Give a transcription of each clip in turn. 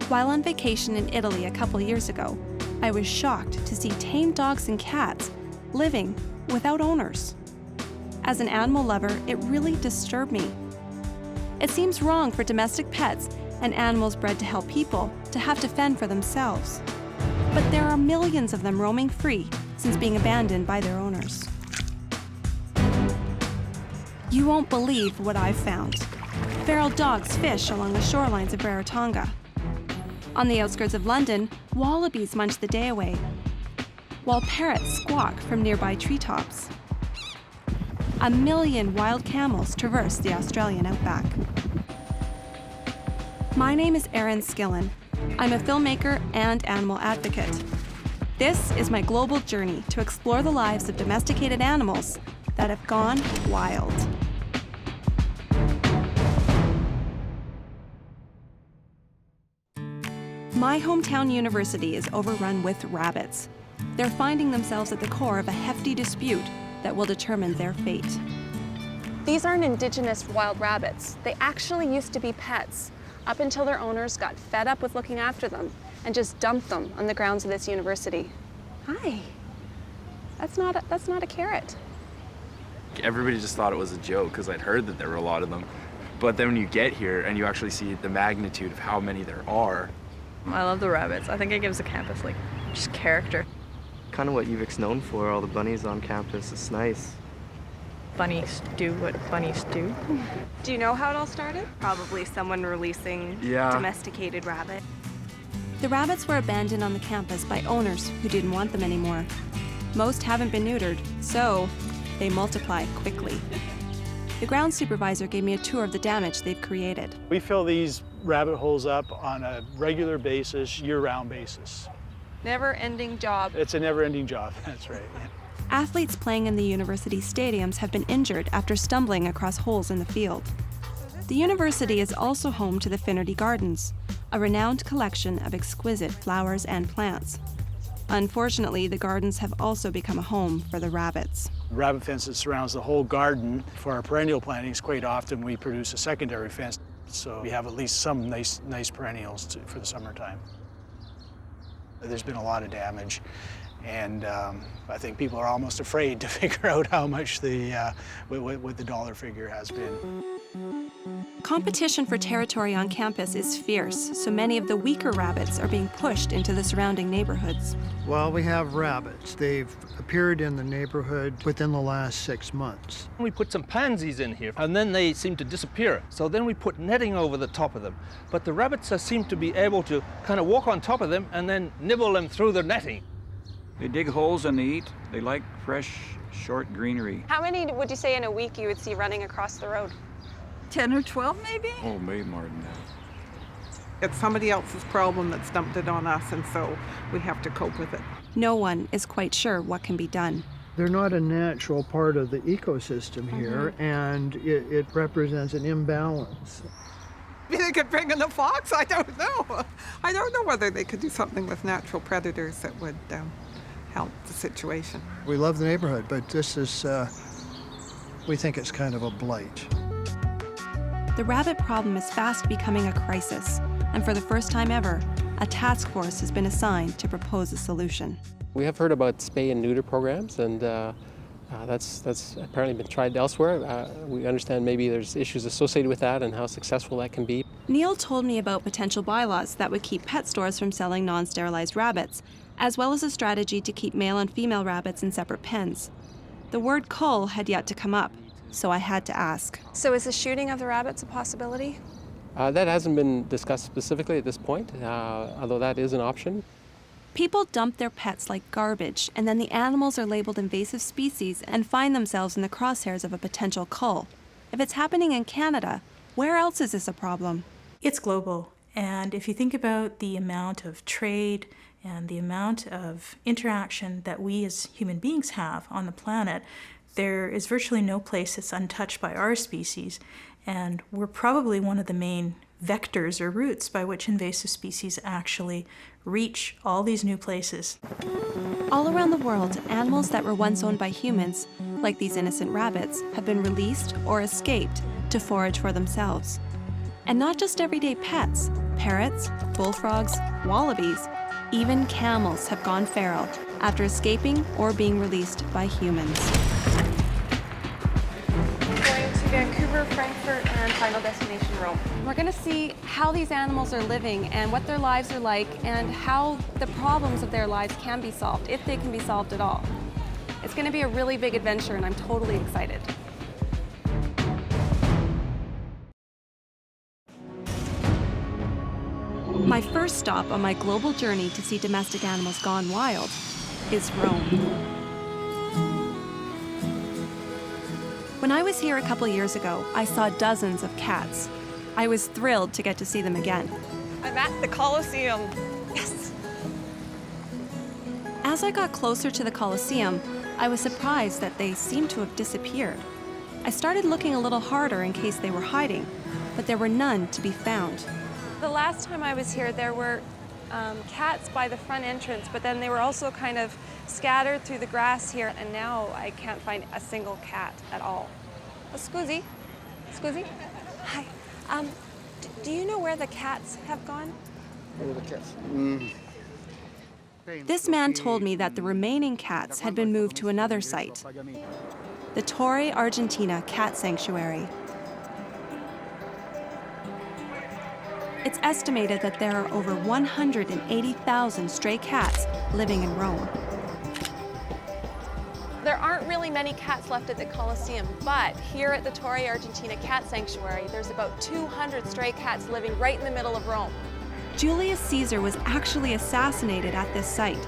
While on vacation in Italy a couple years ago, I was shocked to see tame dogs and cats living without owners. As an animal lover, it really disturbed me. It seems wrong for domestic pets and animals bred to help people to have to fend for themselves. But there are millions of them roaming free since being abandoned by their owners. You won't believe what I've found. Feral dogs fish along the shorelines of Rarotonga. On the outskirts of London, wallabies munch the day away, while parrots squawk from nearby treetops. 1 million wild camels traverse the Australian outback. My name is Erin Skillen. I'm a filmmaker and animal advocate. This is my global journey to explore the lives of domesticated animals that have gone wild. My hometown university is overrun with rabbits. They're finding themselves at the core of a hefty dispute that will determine their fate. These aren't indigenous wild rabbits. They actually used to be pets, up until their owners got fed up with looking after them and just dumped them on the grounds of this university. Hi. That's not a carrot. Everybody just thought it was a joke because I'd heard that there were a lot of them. But then when you get here and you actually see the magnitude of how many there are. I love the rabbits. I think it gives the campus just character. Kind of what UVic's known for, all the bunnies on campus. It's nice. Bunnies do what bunnies do. Do you know how it all started? Probably someone releasing domesticated rabbit. The rabbits were abandoned on the campus by owners who didn't want them anymore. Most haven't been neutered, so they multiply quickly. The ground supervisor gave me a tour of the damage they've created. We fill these rabbit holes up on a regular basis, year-round basis. Never-ending job. It's a never-ending job, that's right. Athletes playing in the university stadiums have been injured after stumbling across holes in the field. The university is also home to the Finnerty Gardens, a renowned collection of exquisite flowers and plants. Unfortunately, the gardens have also become a home for the rabbits. The rabbit fence that surrounds the whole garden. For our perennial plantings, quite often we produce a secondary fence, so we have at least some nice perennials for the summertime. There's been a lot of damage, and I think people are almost afraid to figure out how much what the dollar figure has been. Competition for territory on campus is fierce, so many of the weaker rabbits are being pushed into the surrounding neighborhoods. Well, we have rabbits. They've appeared in the neighborhood within the last 6 months. We put some pansies in here, and then they seem to disappear. So then we put netting over the top of them. But the rabbits seem to be able to kind of walk on top of them and then nibble them through the netting. They dig holes and they eat. They like fresh, short greenery. How many would you say in a week you would see running across the road? 10 or 12 maybe? Oh, maybe more than that. It's somebody else's problem that's dumped it on us, and so we have to cope with it. No one is quite sure what can be done. They're not a natural part of the ecosystem here, and it represents an imbalance. Maybe they could bring in a fox? I don't know. I don't know whether they could do something with natural predators that would help the situation. We love the neighborhood, but this is, we think it's kind of a blight. The rabbit problem is fast becoming a crisis, and for the first time ever, a task force has been assigned to propose a solution. We have heard about spay and neuter programs, and that's apparently been tried elsewhere. We understand maybe there's issues associated with that and how successful that can be. Neil told me about potential bylaws that would keep pet stores from selling non-sterilized rabbits, as well as a strategy to keep male and female rabbits in separate pens. The word cull had yet to come up, so I had to ask. So is the shooting of the rabbits a possibility? That hasn't been discussed specifically at this point, although that is an option. People dump their pets like garbage, and then the animals are labeled invasive species and find themselves in the crosshairs of a potential cull. If it's happening in Canada, where else is this a problem? It's global, and if you think about the amount of trade and the amount of interaction that we as human beings have on the planet, there is virtually no place that's untouched by our species, and we're probably one of the main vectors or routes by which invasive species actually reach all these new places. All around the world, animals that were once owned by humans, like these innocent rabbits, have been released or escaped to forage for themselves. And not just everyday pets, Parrots, bullfrogs, wallabies, even camels have gone feral after escaping or being released by humans. Going to Vancouver, Frankfurt, and final destination Rome. We're going to see how these animals are living and what their lives are like and how the problems of their lives can be solved, if they can be solved at all. It's going to be a really big adventure and I'm totally excited. My first stop on my global journey to see domestic animals gone wild is Rome. When I was here a couple years ago, I saw dozens of cats. I was thrilled to get to see them again. I'm at the Colosseum. Yes! As I got closer to the Colosseum, I was surprised that they seemed to have disappeared. I started looking a little harder in case they were hiding, but there were none to be found. The last time I was here, there were cats by the front entrance, but then they were also kind of scattered through the grass here, and now I can't find a single cat at all. Oh, Scusi? Scusi? Hi. Do you know where the cats have gone? Where are the cats? This man told me that the remaining cats had been moved to another site, the Torre Argentina Cat Sanctuary. It's estimated that there are over 180,000 stray cats living in Rome. There aren't really many cats left at the Colosseum, but here at the Torre Argentina Cat Sanctuary, there's about 200 stray cats living right in the middle of Rome. Julius Caesar was actually assassinated at this site.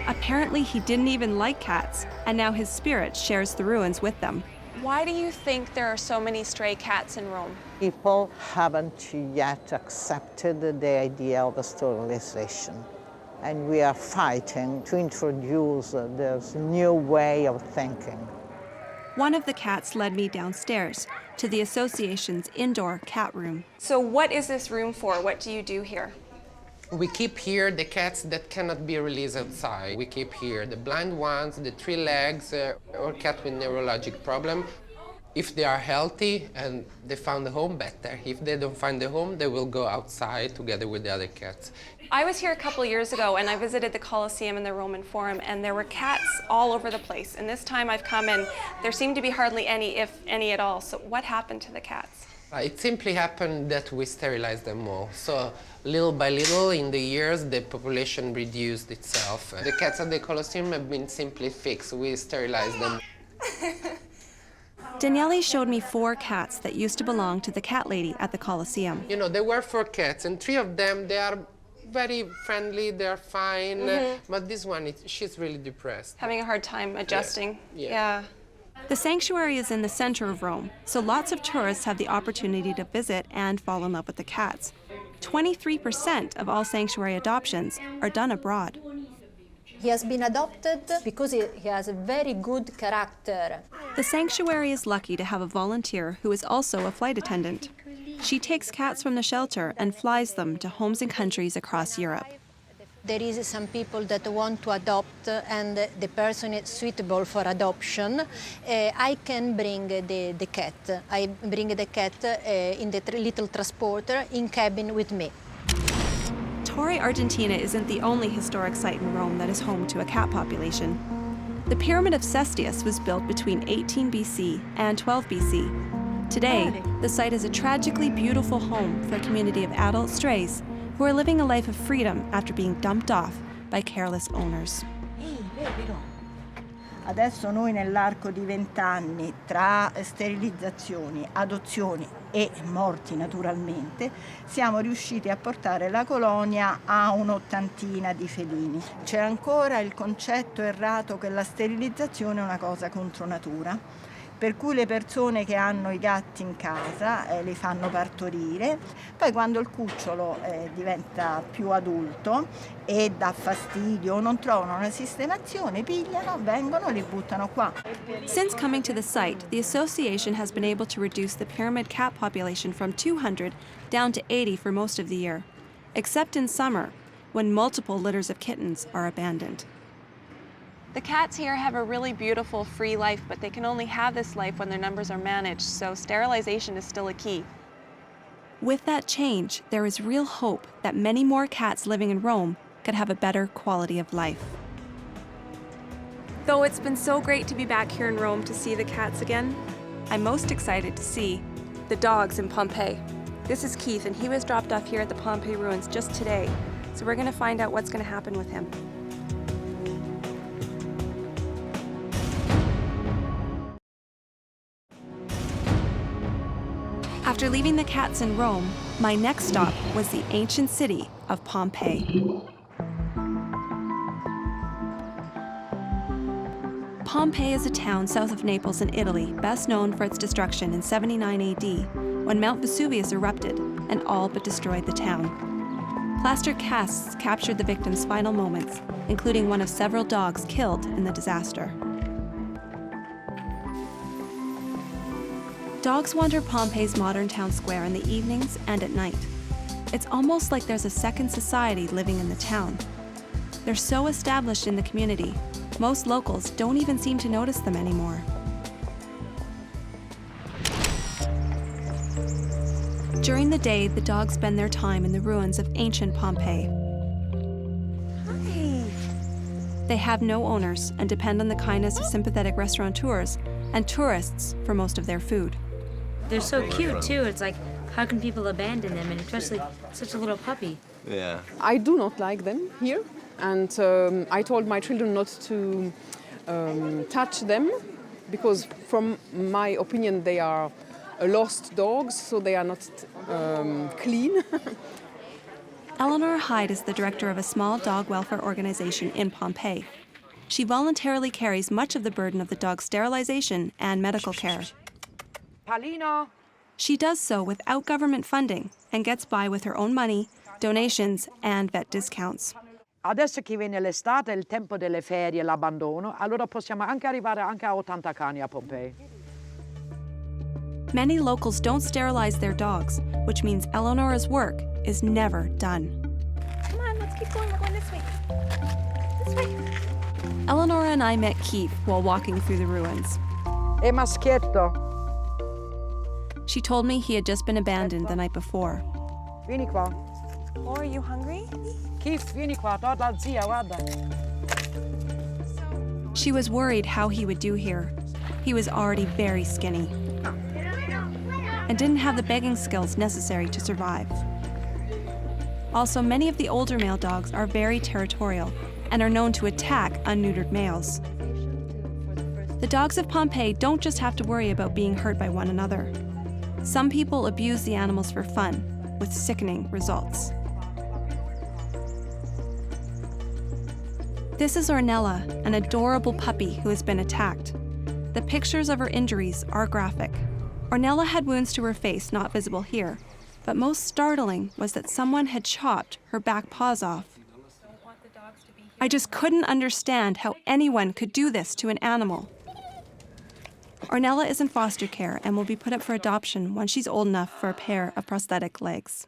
Apparently, he didn't even like cats, and now his spirit shares the ruins with them. Why do you think there are so many stray cats in Rome? People haven't yet accepted the idea of sterilization. And we are fighting to introduce this new way of thinking. One of the cats led me downstairs to the association's indoor cat room. So what is this room for? What do you do here? We keep here the cats that cannot be released outside. We keep here the blind ones, the 3 legs, or cat with neurologic problem. If they are healthy and they found a home, better. If they don't find a home, they will go outside together with the other cats. I was here a couple of years ago and I visited the Colosseum and the Roman Forum, and there were cats all over the place. And this time I've come and there seemed to be hardly any, if any at all. So what happened to the cats? It simply happened that we sterilized them all. So little by little, in the years, the population reduced itself. The cats at the Colosseum have been simply fixed. We sterilized them. Daniele showed me 4 cats that used to belong to the cat lady at the Colosseum. You know, there were 4 cats, and 3 of them, they are very friendly, they're fine. But this one, she's really depressed. Having a hard time adjusting. Yeah. The sanctuary is in the center of Rome, so lots of tourists have the opportunity to visit and fall in love with the cats. 23% of all sanctuary adoptions are done abroad. He has been adopted because he has a very good character. The sanctuary is lucky to have a volunteer who is also a flight attendant. She takes cats from the shelter and flies them to homes and countries across Europe. There is some people that want to adopt and the person is suitable for adoption. I can bring the cat. I bring the cat in the little transporter in cabin with me. Torre Argentina isn't the only historic site in Rome that is home to a cat population. The Pyramid of Cestius was built between 18 BC and 12 BC. Today, the site is a tragically beautiful home for a community of adult strays who are living a life of freedom after being dumped off by careless owners. Adesso noi nell'arco di 20 anni, tra sterilizzazioni, adozioni e morti naturalmente, siamo riusciti a portare la colonia a un'80 di felini. C'è ancora il concetto errato che la sterilizzazione è una cosa contro natura, per cui le persone che hanno i gatti in casa li fanno partorire, poi quando il cucciolo diventa più adulto e dà fastidio o non trovano una sistemazione, pigliano, vengono e li buttano qua. Since coming to the site, the association has been able to reduce the pyramid cat population from 200 down to 80 for most of the year, except in summer, when multiple litters of kittens are abandoned. The cats here have a really beautiful free life, but they can only have this life when their numbers are managed, so sterilization is still a key. With that change, there is real hope that many more cats living in Rome could have a better quality of life. Though it's been so great to be back here in Rome to see the cats again, I'm most excited to see the dogs in Pompeii. This is Keith, and he was dropped off here at the Pompeii ruins just today. So we're going to find out what's going to happen with him. After leaving the cats in Rome, my next stop was the ancient city of Pompeii. Pompeii is a town south of Naples in Italy, best known for its destruction in 79 AD, when Mount Vesuvius erupted and all but destroyed the town. Plaster casts captured the victims' final moments, including one of several dogs killed in the disaster. Dogs wander Pompeii's modern town square in the evenings and at night. It's almost like there's a second society living in the town. They're so established in the community, most locals don't even seem to notice them anymore. During the day, the dogs spend their time in the ruins of ancient Pompeii. Hi. They have no owners and depend on the kindness of sympathetic restaurateurs and tourists for most of their food. They're so cute too. It's like, how can people abandon them, and especially such a little puppy? Yeah. I do not like them here, and I told my children not to touch them because, from my opinion, they are lost dogs, so they are not clean. Eleanor Hyde is the director of a small dog welfare organization in Pompeii. She voluntarily carries much of the burden of the dog's sterilization and medical care. Palino. She does so without government funding and gets by with her own money, donations, and vet discounts. Adesso che viene l'estate, il tempo delle ferie, l'abbandono, allora possiamo anche arrivare anche a 80 cani a Pompeii. Many locals don't sterilize their dogs, which means Eleonora's work is never done. Come on, let's keep going. We're going this way. This way. Eleonora and I met Keith while walking through the ruins. E maschietto. She told me he had just been abandoned the night before. Vieni qua. Oh, are you hungry? Keith, vieni qua, torna la zia, guarda. She was worried how he would do here. He was already very skinny and didn't have the begging skills necessary to survive. Also, many of the older male dogs are very territorial and are known to attack unneutered males. The dogs of Pompeii don't just have to worry about being hurt by one another. Some people abuse the animals for fun, with sickening results. This is Ornella, an adorable puppy who has been attacked. The pictures of her injuries are graphic. Ornella had wounds to her face not visible here, but most startling was that someone had chopped her back paws off. I just couldn't understand how anyone could do this to an animal. Ornella is in foster care and will be put up for adoption once she's old enough for a pair of prosthetic legs.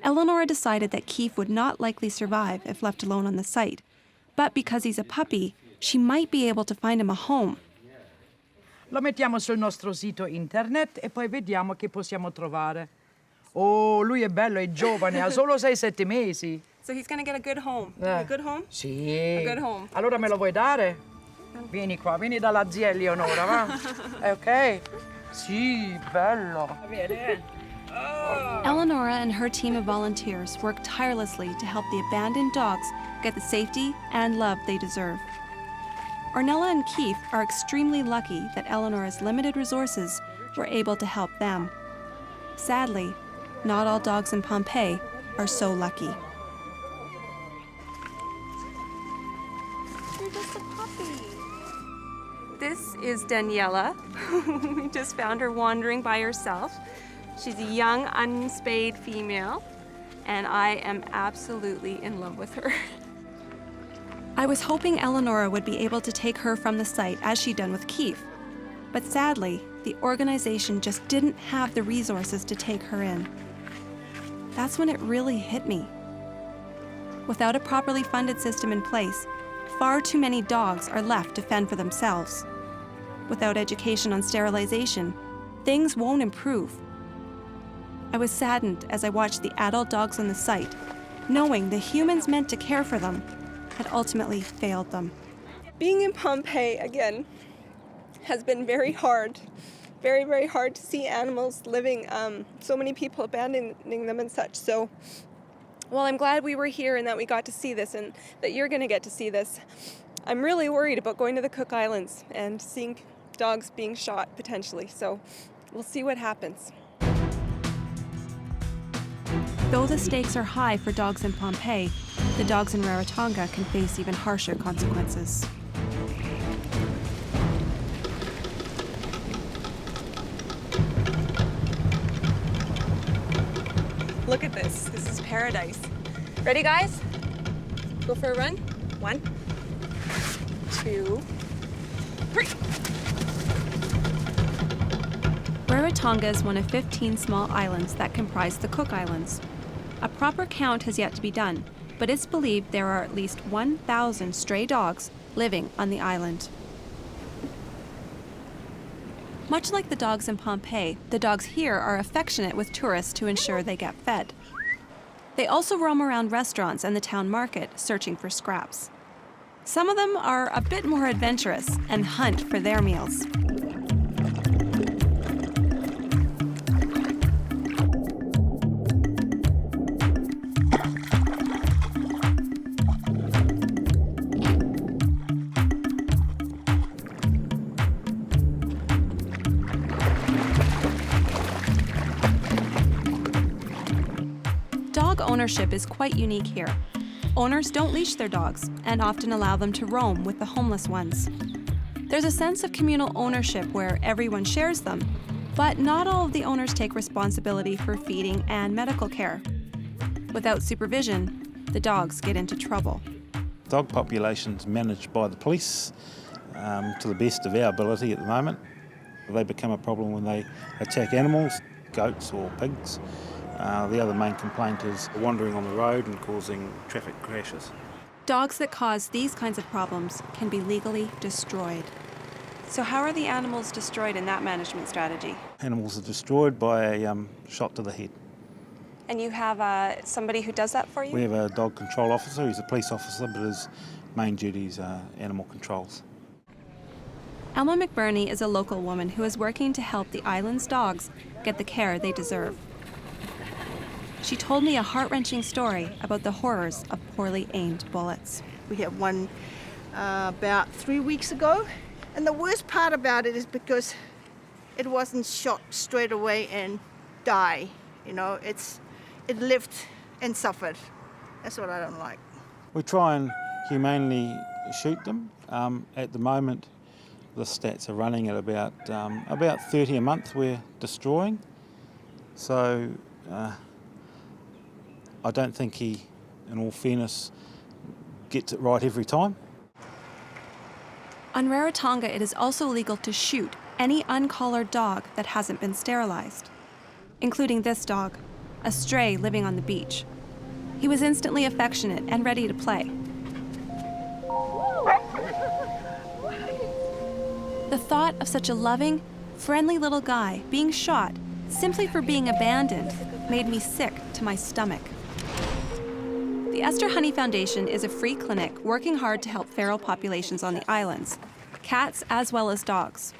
Eleonora decided that Keith would not likely survive if left alone on the site, but because he's a puppy, she might be able to find him a home. Lo mettiamo sul nostro sito internet e poi vediamo che possiamo trovare. Oh, lui è bello, è giovane, ha solo 6-7 mesi. So he's gonna get a good home. A good home? Sì. A good home. Allora me lo vuoi dare? Vieni qua, vieni dalla zia Eleonora, va? È ok? Sì, bello. Vieni. Eleonora and her team of volunteers work tirelessly to help the abandoned dogs get the safety and love they deserve. Ornella and Keith are extremely lucky that Eleonora's limited resources were able to help them. Sadly, not all dogs in Pompeii are so lucky. You're just a puppy. This is Daniela. We just found her wandering by herself. She's a young, unspayed female, and I am absolutely in love with her. I was hoping Eleonora would be able to take her from the site as she'd done with Keith, but sadly, the organization just didn't have the resources to take her in. That's when it really hit me. Without a properly funded system in place, far too many dogs are left to fend for themselves. without education on sterilization, things won't improve. I was saddened as I watched the adult dogs on the site, knowing the humans meant to care for them had ultimately failed them. Being in Pompeii, again, has been very hard. Very, very hard to see animals living, so many people abandoning them and such. So, well, I'm glad we were here and that we got to see this and that you're going to get to see this. I'm really worried about going to the Cook Islands and seeing dogs being shot, potentially. So we'll see what happens. Though the stakes are high for dogs in Pompeii, the dogs in Rarotonga can face even harsher consequences. Look at this. This is paradise. Ready, guys? Go for a run. 1, 2, 3. Rarotonga is one of 15 small islands that comprise the Cook Islands. A proper count has yet to be done, but it's believed there are at least 1,000 stray dogs living on the island. Much like the dogs in Pompeii, the dogs here are affectionate with tourists to ensure they get fed. They also roam around restaurants and the town market searching for scraps. Some of them are a bit more adventurous and hunt for their meals. Dog ownership is quite unique here. Owners don't leash their dogs and often allow them to roam with the homeless ones. There's a sense of communal ownership where everyone shares them, but not all of the owners take responsibility for feeding and medical care. Without supervision, the dogs get into trouble. Dog population's managed by the police to the best of our ability at the moment. They become a problem when they attack animals, goats or pigs. The other main complaint is wandering on the road and causing traffic crashes. Dogs that cause these kinds of problems can be legally destroyed. So how are the animals destroyed in that management strategy? Animals are destroyed by a shot to the head. And you have somebody who does that for you? We have a dog control officer. He's a police officer, but his main duties are animal controls. Alma McBurney is a local woman who is working to help the island's dogs get the care they deserve. She told me a heart-wrenching story about the horrors of poorly aimed bullets. We had one about 3 weeks ago, and the worst part about it is because it wasn't shot straight away and die. You know, it lived and suffered. That's what I don't like. We try and humanely shoot them. At the moment, the stats are running at about 30 a month we're destroying. So I don't think he, in all fairness, gets it right every time. On Rarotonga, it is also legal to shoot any uncollared dog that hasn't been sterilized, including this dog, a stray living on the beach. He was instantly affectionate and ready to play. The thought of such a loving, friendly little guy being shot simply for being abandoned made me sick to my stomach. The Esther Honey Foundation is a free clinic working hard to help feral populations on the islands, cats as well as dogs.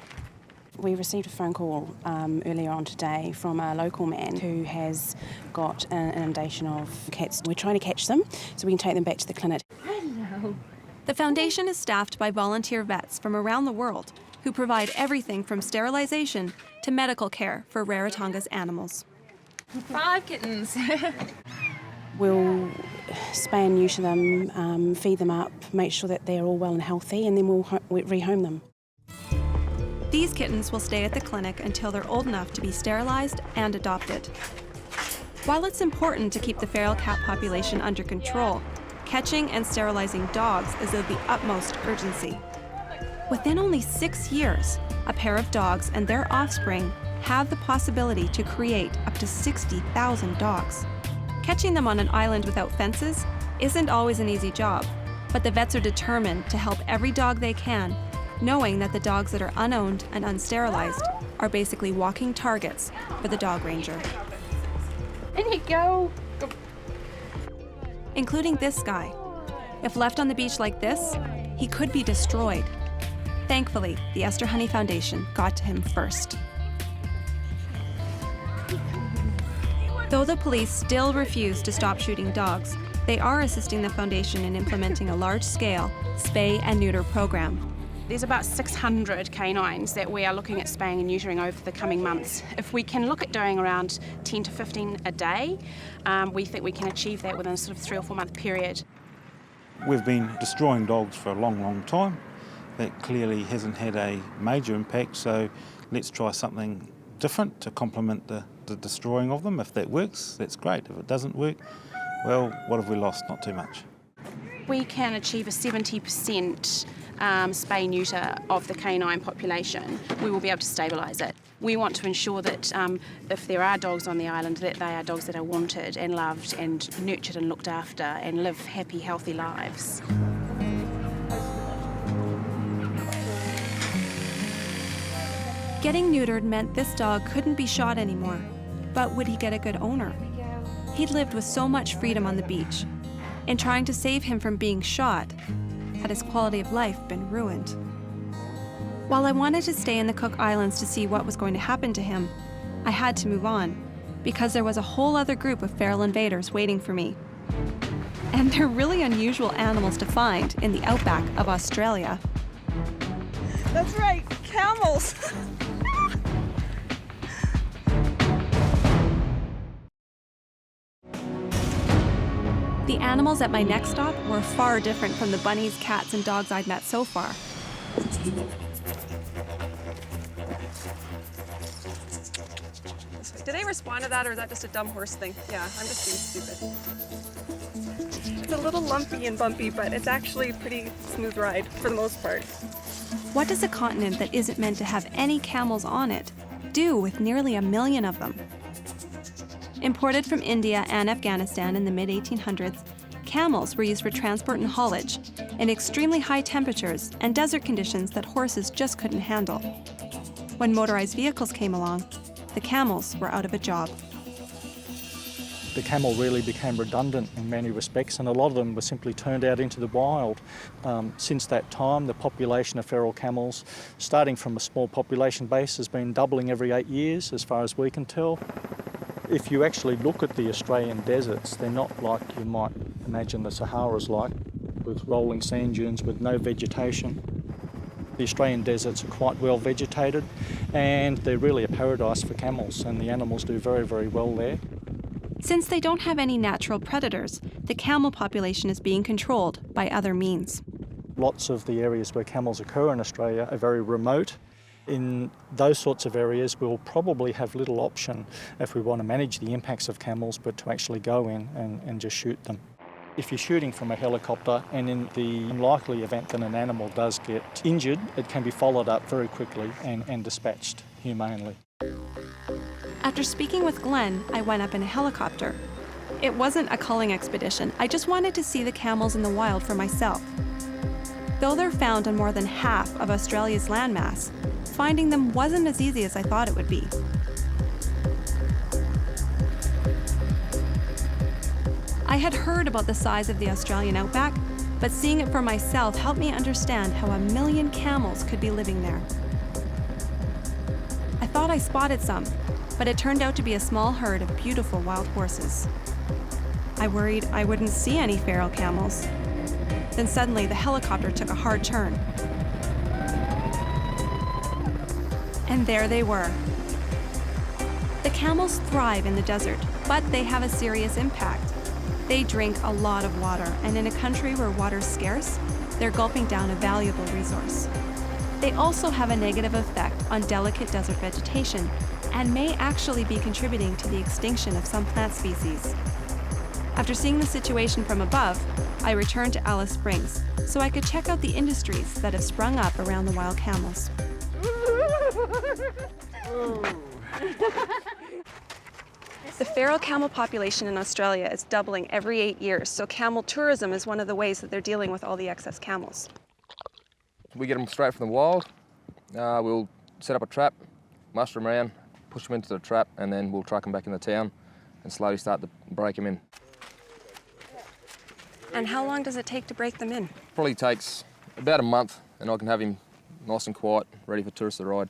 We received a phone call earlier on today from a local man who has got an inundation of cats. We're trying to catch them so we can take them back to the clinic. Hello. The foundation is staffed by volunteer vets from around the world who provide everything from sterilization to medical care for Rarotonga's animals. 5 kittens. We'll spay and neuter them, feed them up, make sure that they're all well and healthy, and then we'll rehome them. These kittens will stay at the clinic until they're old enough to be sterilized and adopted. While it's important to keep the feral cat population under control, catching and sterilizing dogs is of the utmost urgency. Within only 6 years, a pair of dogs and their offspring have the possibility to create up to 60,000 dogs. Catching them on an island without fences isn't always an easy job, but the vets are determined to help every dog they can knowing that the dogs that are unowned and unsterilized are basically walking targets for the dog ranger. In you go. Including this guy. If left on the beach like this, he could be destroyed. Thankfully, the Esther Honey Foundation got to him first. Though the police still refuse to stop shooting dogs, they are assisting the foundation in implementing a large-scale spay and neuter program. There's about 600 canines that we are looking at spaying and neutering over the coming months. If we can look at doing around 10 to 15 a day, we think we can achieve that within a sort of 3 or 4 month period. We've been destroying dogs for a long, long time. That clearly hasn't had a major impact, so let's try something different to complement the destroying of them. If that works, that's great. If it doesn't work, well, what have we lost? Not too much. We can achieve a 70% spay-neuter of the canine population. We will be able to stabilise it. We want to ensure that if there are dogs on the island, that they are dogs that are wanted and loved and nurtured and looked after and live happy, healthy lives. Getting neutered meant this dog couldn't be shot anymore. But would he get a good owner? He'd lived with so much freedom on the beach. In trying to save him from being shot, had his quality of life been ruined? While I wanted to stay in the Cook Islands to see what was going to happen to him, I had to move on, because there was a whole other group of feral invaders waiting for me. And they're really unusual animals to find in the outback of Australia. That's right, camels. The animals at my next stop were far different from the bunnies, cats, and dogs I'd met so far. Did they respond to that, or is that just a dumb horse thing? Yeah, I'm just being stupid. It's a little lumpy and bumpy, but it's actually a pretty smooth ride for the most part. What does a continent that isn't meant to have any camels on it do with nearly 1 million of them? Imported from India and Afghanistan in the mid-1800s, camels were used for transport and haulage in extremely high temperatures and desert conditions that horses just couldn't handle. When motorized vehicles came along, the camels were out of a job. The camel really became redundant in many respects, and a lot of them were simply turned out into the wild. Since that time, the population of feral camels, starting from a small population base, has been doubling every 8 years, as far as we can tell. If you actually look at the Australian deserts, they're not like you might imagine the Sahara's like, with rolling sand dunes with no vegetation. The Australian deserts are quite well vegetated, and they're really a paradise for camels, and the animals do very, very well there. Since they don't have any natural predators, the camel population is being controlled by other means. Lots of the areas where camels occur in Australia are very remote. In those sorts of areas, we'll probably have little option if we want to manage the impacts of camels, but to actually go in and just shoot them. If you're shooting from a helicopter, and in the unlikely event that an animal does get injured, it can be followed up very quickly and dispatched humanely. After speaking with Glenn, I went up in a helicopter. It wasn't a culling expedition. I just wanted to see the camels in the wild for myself. Though they're found on more than half of Australia's landmass, finding them wasn't as easy as I thought it would be. I had heard about the size of the Australian outback, but seeing it for myself helped me understand how 1 million camels could be living there. I thought I spotted some, but it turned out to be a small herd of beautiful wild horses. I worried I wouldn't see any feral camels. Then suddenly the helicopter took a hard turn. And there they were. The camels thrive in the desert, but they have a serious impact. They drink a lot of water, and in a country where water's scarce, they're gulping down a valuable resource. They also have a negative effect on delicate desert vegetation and may actually be contributing to the extinction of some plant species. After seeing the situation from above, I returned to Alice Springs so I could check out the industries that have sprung up around the wild camels. The feral camel population in Australia is doubling every 8 years, so camel tourism is one of the ways that they're dealing with all the excess camels. We get them straight from the wild. We'll set up a trap, muster them around, push them into the trap, and then we'll truck them back in the town and slowly start to break them in. And how long does it take to break them in? Probably takes about a month, and I can have him nice and quiet, ready for tourists to ride.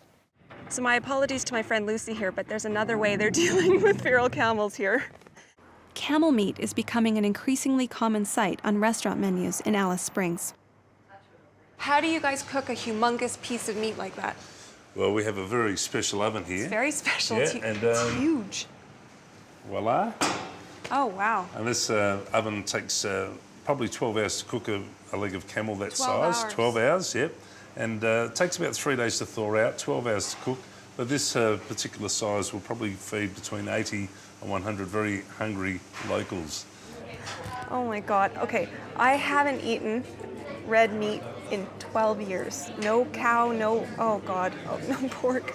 So my apologies to my friend Lucy here, but there's another way they're dealing with feral camels here. Camel meat is becoming an increasingly common sight on restaurant menus in Alice Springs. How do you guys cook a humongous piece of meat like that? Well, we have a very special oven here. It's very special. Yeah, It's huge. Voila. Oh, wow. And this oven takes probably 12 hours to cook a leg of camel that 12 size. hours. 12 hours, yep. And it takes about 3 days to thaw out, 12 hours to cook. But this particular size will probably feed between 80 and 100 very hungry locals. Oh my God. Okay, I haven't eaten red meat in 12 years. No cow, no, oh God, oh, no pork.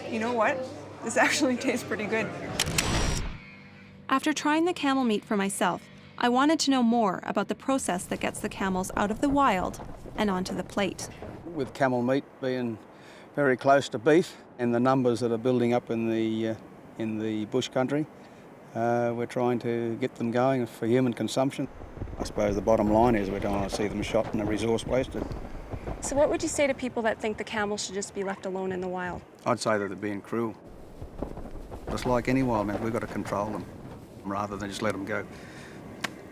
You know what? This actually tastes pretty good. After trying the camel meat for myself, I wanted to know more about the process that gets the camels out of the wild and onto the plate. With camel meat being very close to beef and the numbers that are building up in the bush country, we're trying to get them going for human consumption. I suppose the bottom line is we don't want to see them shot and the resource wasted. So what would you say to people that think the camels should just be left alone in the wild? I'd say that they're being cruel. Just like any wild man, we've got to control them rather than just let them go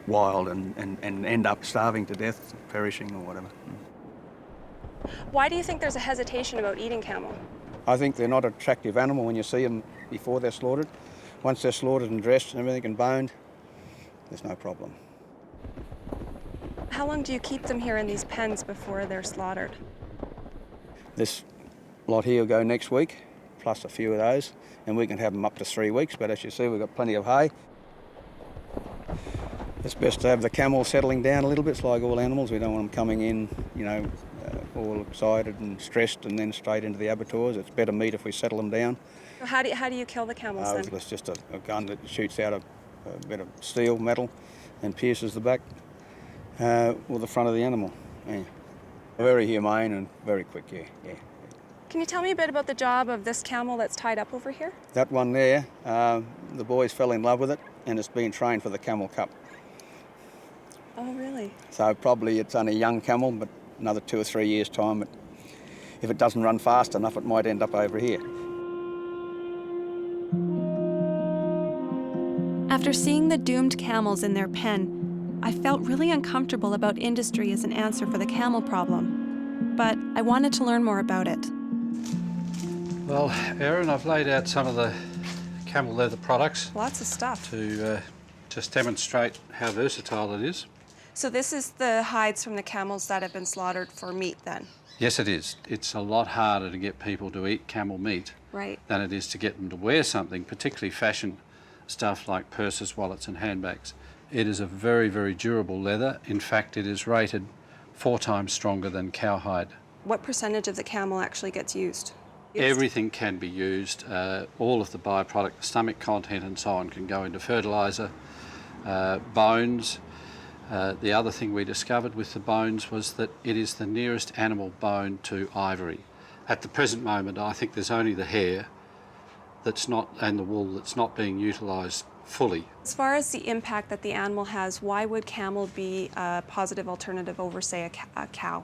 wild and end up starving to death, perishing or whatever. Why do you think there's a hesitation about eating camel? I think they're not an attractive animal when you see them before they're slaughtered. Once they're slaughtered and dressed and everything and boned, there's no problem. How long do you keep them here in these pens before they're slaughtered? This lot here will go next week, plus a few of those, and we can have them up to 3 weeks, but as you see, we've got plenty of hay. It's best to have the camel settling down a little bit. It's like all animals. We don't want them coming in, you know, all excited and stressed and then straight into the abattoirs. It's better meat if we settle them down. How do you kill the camels then? It's just a gun that shoots out a bit of steel, metal, and pierces the back or the front of the animal. Yeah. Very humane and very quick, yeah. Can you tell me a bit about the job of this camel that's tied up over here? That one there, the boys fell in love with it and it's been trained for the Camel Cup. Oh, really? So probably it's only a young camel, but another 2 or 3 years' time, if it doesn't run fast enough, it might end up over here. After seeing the doomed camels in their pen, I felt really uncomfortable about industry as an answer for the camel problem. But I wanted to learn more about it. Well, Erin, I've laid out some of the camel leather products. Lots of stuff. To just demonstrate how versatile it is. So this is the hides from the camels that have been slaughtered for meat then? Yes, it is. It's a lot harder to get people to eat camel meat Right. than it is to get them to wear something, particularly fashion stuff like purses, wallets and handbags. It is a very, very durable leather. In fact, it is rated 4 times stronger than cowhide. What percentage of the camel actually gets used? Everything can be used. All of the byproduct, the stomach content and so on can go into fertiliser. Bones. The other thing we discovered with the bones was that it is the nearest animal bone to ivory. At the present moment, I think there's only the hair and the wool that's not being utilised fully. As far as the impact that the animal has, why would camel be a positive alternative over, say, a cow?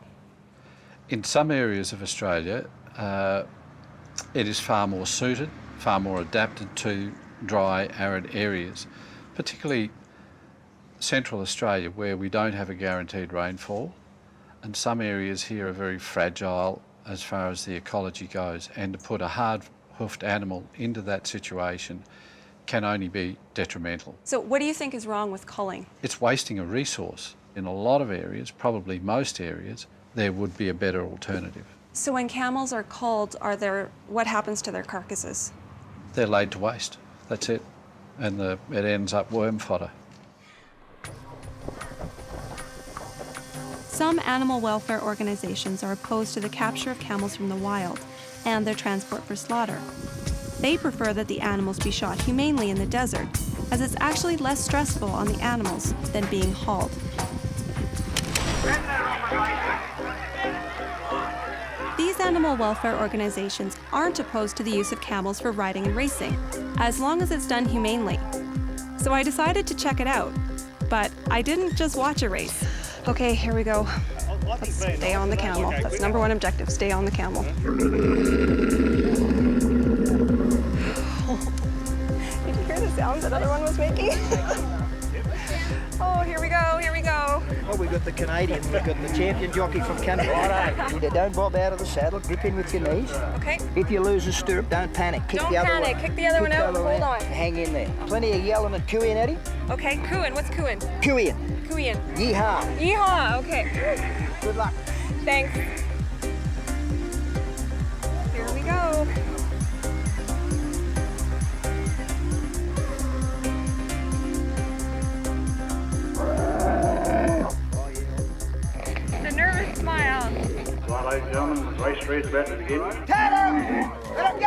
In some areas of Australia, it is far more suited, far more adapted to dry, arid areas, particularly Central Australia, where we don't have a guaranteed rainfall, and some areas here are very fragile as far as the ecology goes, and to put a hard-hoofed animal into that situation can only be detrimental. So what do you think is wrong with culling? It's wasting a resource. In a lot of areas, probably most areas, there would be a better alternative. So when camels are culled, what happens to their carcasses? They're laid to waste, that's it, and it ends up worm fodder. Some animal welfare organizations are opposed to the capture of camels from the wild and their transport for slaughter. They prefer that the animals be shot humanely in the desert as it's actually less stressful on the animals than being hauled. These animal welfare organizations aren't opposed to the use of camels for riding and racing, as long as it's done humanely. So I decided to check it out. But I didn't just watch a race. Okay, here we go. Let's stay on the camel. That's number one objective, stay on the camel. Did you hear the sound that other one was making? Oh, here we go, here we go. Well, we've got the Canadian, we've got the champion jockey from Canada. Righto. Don't bob out of the saddle, grip in with your knees. Okay. If you lose a stirrup, don't panic. Kick Don't the other panic, one. kick the other one out, hold on. Hang in there. Plenty of yelling and cooing, Eddie. Okay, cooing, what's cooing? Cooing. Cooing. Yeehaw. Yeehaw, okay. Good luck. Thanks. Here we go. The nervous smile. Right, ladies and gentlemen, race three is about to begin. Let him go!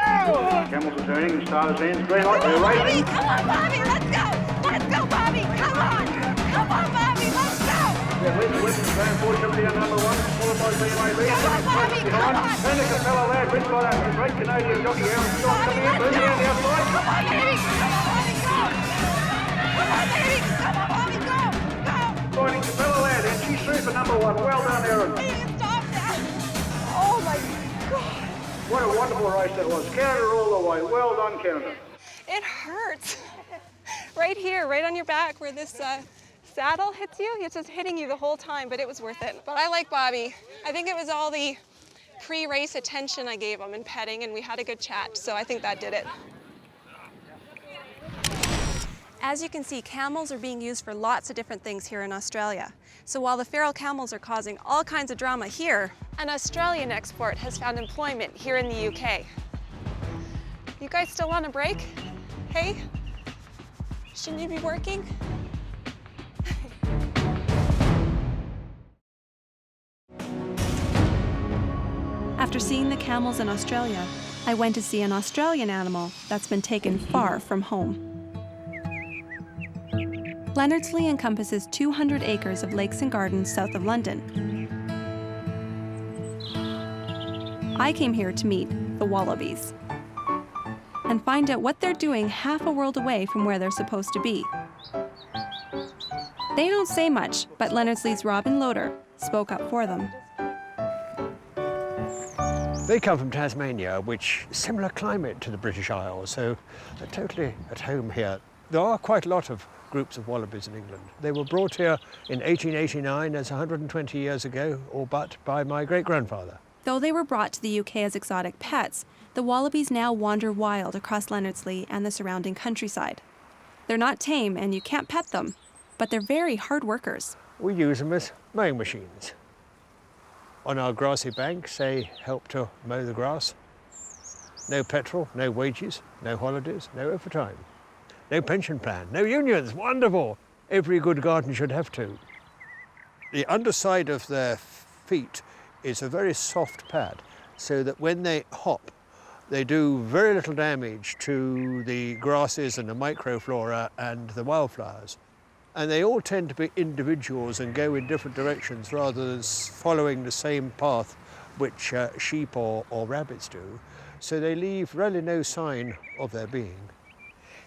Camels are turning and starters hands. Green light, they're racing. Come on, Bobby, let's go! Let's go, Bobby! Come on! Come on, Bobby, let's go! Yeah, Western Grand 470 on number one, followed by BMAB. Come on, Bobby, come on! Turn the Capella lad, ridden by that great Canadian jockey, Erin Skillen, coming in, moving down the outside. Come on, baby! Come on, Bobby, go! Come on, baby! Come on, Bobby, go! Go! Fighting Capella lad, and she's through for number one. Well done, Erin. Stop that! Oh my God. What a wonderful race that was. Canada all the way. Well done, Canada. It hurts. Right here, right on your back where this saddle hits you. It's just hitting you the whole time, but it was worth it. But I like Bobby. I think it was all the pre-race attention I gave him and petting, and we had a good chat, so I think that did it. As you can see, camels are being used for lots of different things here in Australia. So while the feral camels are causing all kinds of drama here, an Australian export has found employment here in the UK. You guys still on a break? Hey? Shouldn't you be working? After seeing the camels in Australia, I went to see an Australian animal that's been taken far from home. Leonardslee encompasses 200 acres of lakes and gardens south of London. I came here to meet the wallabies and find out what they're doing half a world away from where they're supposed to be. They don't say much, but Leonardslee's Robin Loader spoke up for them. They come from Tasmania, which is similar climate to the British Isles, so they're totally at home here. There are quite a lot of groups of wallabies in England. They were brought here in 1889, that's 120 years ago, or but, by my great-grandfather. Though they were brought to the UK as exotic pets, the wallabies now wander wild across Leonardslee and the surrounding countryside. They're not tame and you can't pet them, but they're very hard workers. We use them as mowing machines. On our grassy banks, they help to mow the grass. No petrol, no wages, no holidays, no overtime. No pension plan, no unions, wonderful! Every good garden should have two. The underside of their feet is a very soft pad, so that when they hop, they do very little damage to the grasses and the microflora and the wildflowers. And they all tend to be individuals and go in different directions rather than following the same path which sheep or rabbits do. So they leave really no sign of their being.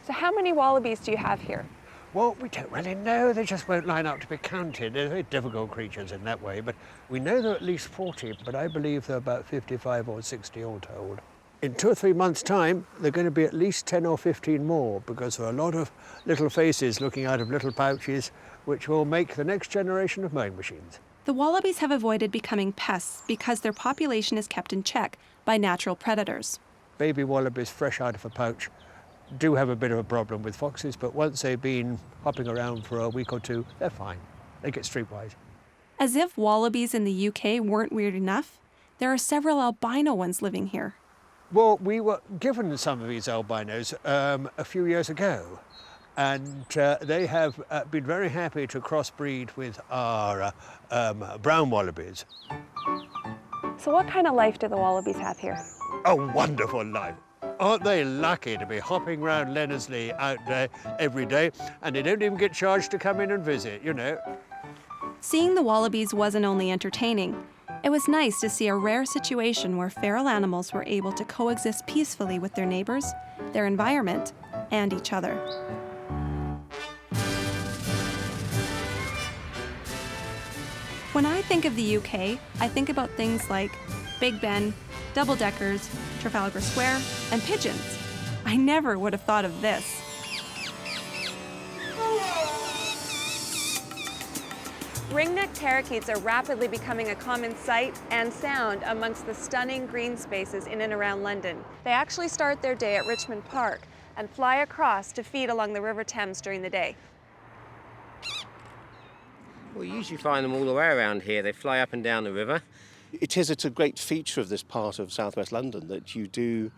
So how many wallabies do you have here? Well, we don't really know. They just won't line up to be counted. They're very difficult creatures in that way, but we know there are at least 40, but I believe there are about 55 or 60 all told. In 2 or 3 months' time, there are going to be at least 10 or 15 more because there are a lot of little faces looking out of little pouches, which will make the next generation of mowing machines. The wallabies have avoided becoming pests because their population is kept in check by natural predators. Baby wallabies fresh out of a pouch do have a bit of a problem with foxes, but once they've been hopping around for a week or two, they're fine. They get streetwise. As if wallabies in the UK weren't weird enough, there are several albino ones living here. Well, we were given some of these albinos a few years ago, and they have been very happy to crossbreed with our brown wallabies. So what kind of life do the wallabies have here? A wonderful life. Aren't they lucky to be hopping round Lennosley out there every day, and they don't even get charged to come in and visit, you know? Seeing the wallabies wasn't only entertaining. It was nice to see a rare situation where feral animals were able to coexist peacefully with their neighbors, their environment, and each other. When I think of the UK, I think about things like Big Ben, double-deckers, Trafalgar Square, and pigeons. I never would have thought of this. Ringneck parakeets are rapidly becoming a common sight and sound amongst the stunning green spaces in and around London. They actually start their day at Richmond Park and fly across to feed along the River Thames during the day. We usually find them all the way around here. They fly up and down the river. It's a great feature of this part of southwest London that you do,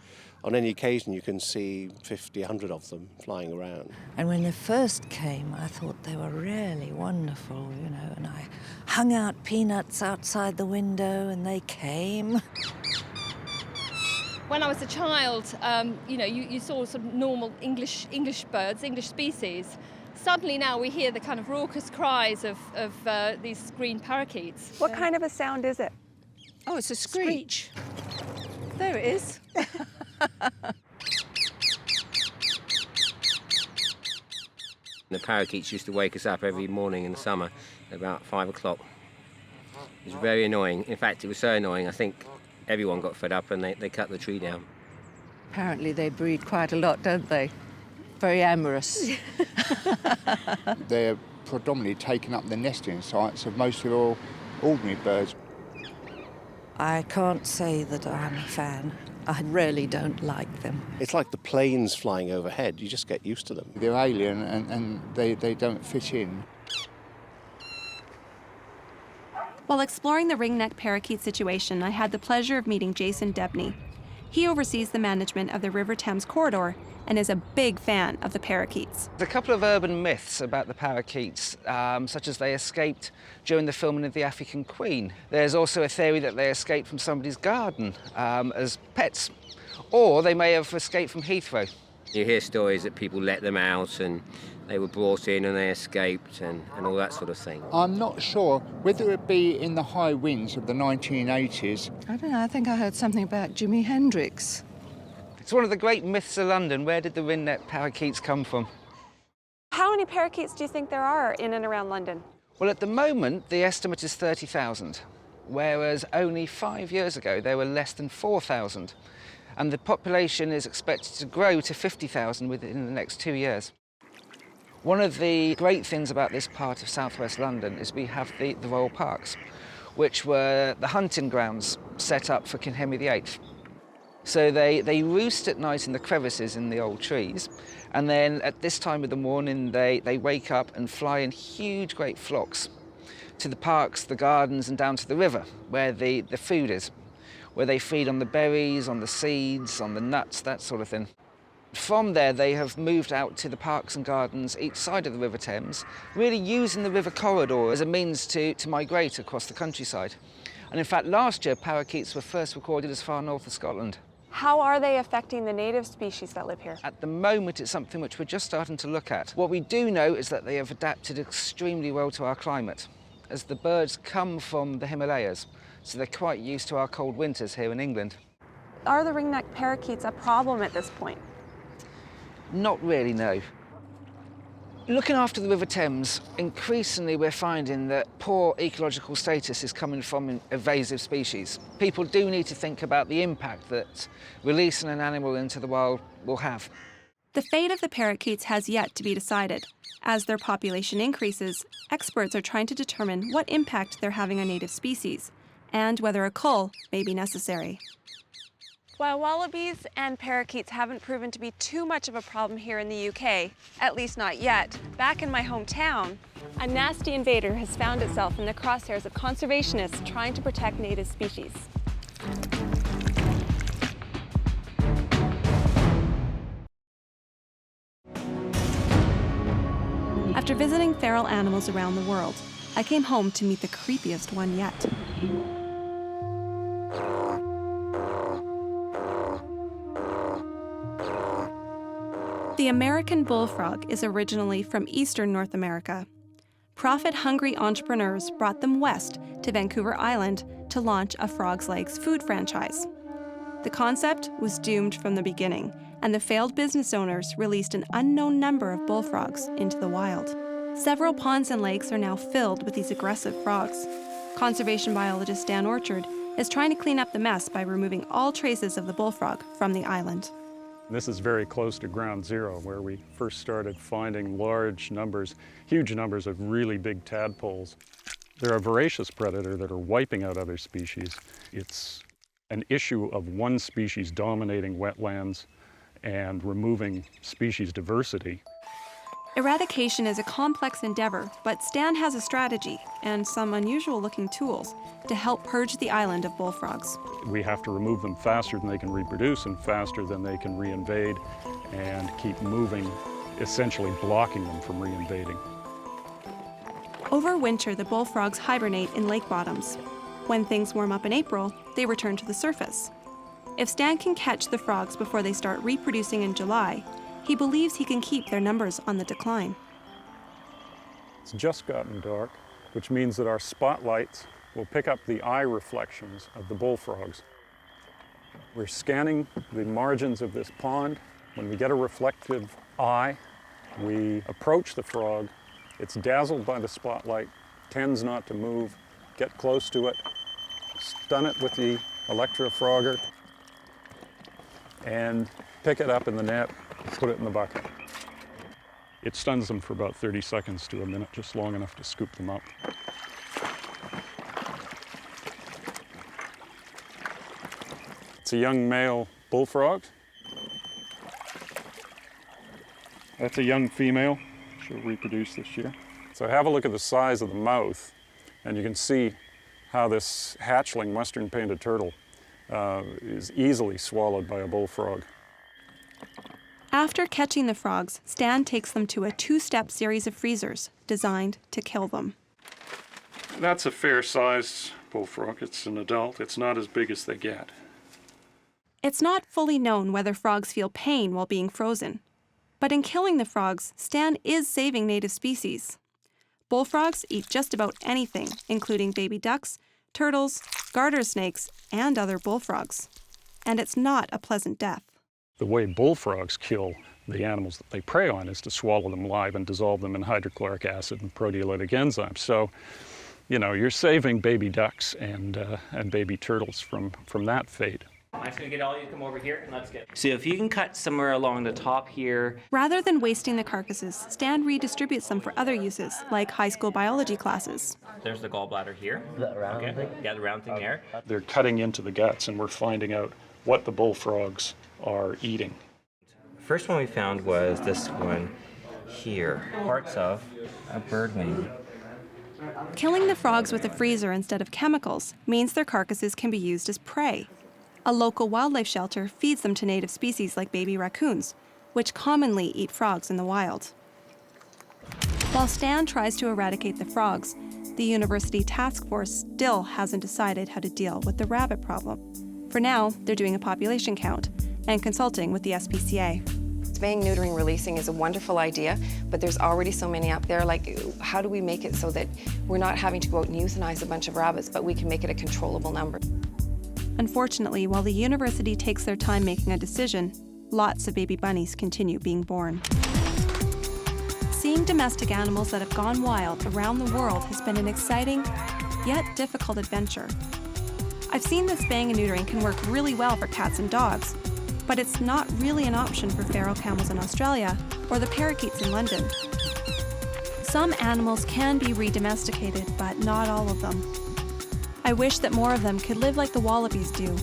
on any occasion, you can see 50, 100 of them flying around. And when they first came, I thought they were really wonderful, you know, and I hung out peanuts outside the window and they came. When I was a child, you know, you saw sort of normal English birds, English species. Suddenly now we hear the kind of raucous cries of these green parakeets. What kind of a sound is it? Oh, it's a screech. There it is. The parakeets used to wake us up every morning in the summer at about 5 o'clock. It was very annoying. In fact, it was so annoying, I think everyone got fed up and they cut the tree down. Apparently they breed quite a lot, don't they? Very amorous. They're predominantly taking up the nesting sites of most of all ordinary birds. I can't say that I'm a fan. I really don't like them. It's like the planes flying overhead. You just get used to them. They're alien and they don't fit in. While exploring the ringneck parakeet situation, I had the pleasure of meeting Jason Debney. He oversees the management of the River Thames corridor and is a big fan of the parakeets. There's a couple of urban myths about the parakeets, such as they escaped during the filming of The African Queen. There's also a theory that they escaped from somebody's garden as pets, or they may have escaped from Heathrow. You hear stories that people let them out and they were brought in and they escaped and all that sort of thing. I'm not sure whether it be in the high winds of the 1980s. I don't know, I think I heard something about Jimi Hendrix. It's one of the great myths of London. Where did the ringneck parakeets come from? How many parakeets do you think there are in and around London? Well, at the moment, the estimate is 30,000, whereas only 5 years ago, there were less than 4,000. And the population is expected to grow to 50,000 within the next 2 years. One of the great things about this part of southwest London is we have the Royal Parks, which were the hunting grounds set up for King Henry VIII. So they roost at night in the crevices in the old trees, and then at this time of the morning they wake up and fly in huge great flocks to the parks, the gardens and down to the river where the food is, where they feed on the berries, on the seeds, on the nuts, that sort of thing. From there they have moved out to the parks and gardens each side of the River Thames, really using the river corridor as a means to migrate across the countryside. And in fact last year parakeets were first recorded as far north as Scotland. How are they affecting the native species that live here? At the moment, it's something which we're just starting to look at. What we do know is that they have adapted extremely well to our climate, as the birds come from the Himalayas, so they're quite used to our cold winters here in England. Are the ringneck parakeets a problem at this point? Not really, no. Looking after the River Thames, increasingly we're finding that poor ecological status is coming from invasive species. People do need to think about the impact that releasing an animal into the wild will have. The fate of the parakeets has yet to be decided. As their population increases, experts are trying to determine what impact they're having on native species and whether a cull may be necessary. While wallabies and parakeets haven't proven to be too much of a problem here in the UK, at least not yet, back in my hometown, a nasty invader has found itself in the crosshairs of conservationists trying to protect native species. After visiting feral animals around the world, I came home to meet the creepiest one yet. The American bullfrog is originally from eastern North America. Profit-hungry entrepreneurs brought them west to Vancouver Island to launch a Frog's Legs food franchise. The concept was doomed from the beginning, and the failed business owners released an unknown number of bullfrogs into the wild. Several ponds and lakes are now filled with these aggressive frogs. Conservation biologist Dan Orchard is trying to clean up the mess by removing all traces of the bullfrog from the island. This is very close to ground zero, where we first started finding large numbers, huge numbers of really big tadpoles. They're a voracious predator that are wiping out other species. It's an issue of one species dominating wetlands and removing species diversity. Eradication is a complex endeavor, but Stan has a strategy and some unusual-looking tools to help purge the island of bullfrogs. We have to remove them faster than they can reproduce and faster than they can reinvade, and keep moving, essentially blocking them from reinvading. Over winter, the bullfrogs hibernate in lake bottoms. When things warm up in April, they return to the surface. If Stan can catch the frogs before they start reproducing in July, he believes he can keep their numbers on the decline. It's just gotten dark, which means that our spotlights will pick up the eye reflections of the bullfrogs. We're scanning the margins of this pond. When we get a reflective eye, we approach the frog. It's dazzled by the spotlight, tends not to move, get close to it, stun it with the electrofrogger, and pick it up in the net, put it in the bucket. It stuns them for about 30 seconds to a minute, just long enough to scoop them up. It's a young male bullfrog. That's a young female. She'll reproduce this year. So have a look at the size of the mouth, and you can see how this hatchling western painted turtle is easily swallowed by a bullfrog. After catching the frogs, Stan takes them to a two-step series of freezers designed to kill them. That's a fair-sized bullfrog. It's an adult. It's not as big as they get. It's not fully known whether frogs feel pain while being frozen. But in killing the frogs, Stan is saving native species. Bullfrogs eat just about anything, including baby ducks, turtles, garter snakes, and other bullfrogs. And it's not a pleasant death. The way bullfrogs kill the animals that they prey on is to swallow them live and dissolve them in hydrochloric acid and proteolytic enzymes. So, you know, you're saving baby ducks and baby turtles from that fate. I'm just going to get all you to come over here and let's get. So if you can cut somewhere along the top here. Rather than wasting the carcasses, Stan redistributes them for other uses, like high school biology classes. There's the gallbladder here. That round thing? Yeah, the round thing there. They're cutting into the guts, and we're finding out what the bullfrogs are eating. First one we found was this one here, parts of a bird wing. Killing the frogs with a freezer instead of chemicals means their carcasses can be used as prey. A local wildlife shelter feeds them to native species like baby raccoons, which commonly eat frogs in the wild. While Stan tries to eradicate the frogs, the university task force still hasn't decided how to deal with the rabbit problem. For now, they're doing a population count and consulting with the SPCA. Spaying, neutering, releasing is a wonderful idea, but there's already so many out there. Like, how do we make it so that we're not having to go out and euthanize a bunch of rabbits, but we can make it a controllable number? Unfortunately, while the university takes their time making a decision, lots of baby bunnies continue being born. Seeing domestic animals that have gone wild around the world has been an exciting, yet difficult adventure. I've seen that spaying and neutering can work really well for cats and dogs, but it's not really an option for feral camels in Australia or the parakeets in London. Some animals can be re-domesticated, but not all of them. I wish that more of them could live like the wallabies do,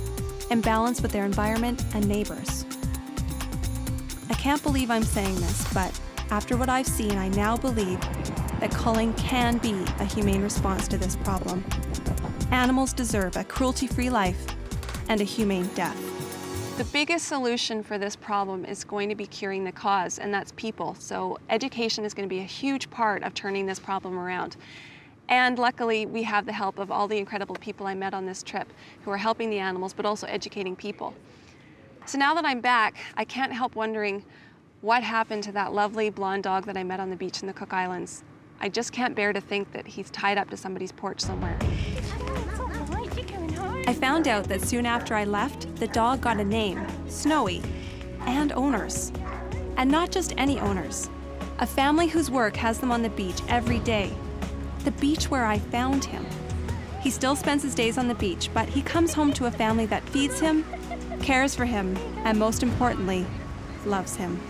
in balance with their environment and neighbors. I can't believe I'm saying this, but after what I've seen, I now believe that culling can be a humane response to this problem. Animals deserve a cruelty-free life and a humane death. The biggest solution for this problem is going to be curing the cause, and that's people. So education is going to be a huge part of turning this problem around. And luckily, we have the help of all the incredible people I met on this trip who are helping the animals, but also educating people. So now that I'm back, I can't help wondering, What happened to that lovely blonde dog that I met on the beach in the Cook Islands? I just can't bear to think that he's tied up to somebody's porch somewhere. I found out that soon after I left, the dog got a name, Snowy, and owners. And not just any owners. A family whose work has them on the beach every day. The beach where I found him. He still spends his days on the beach, but he comes home to a family that feeds him, cares for him, and most importantly, loves him.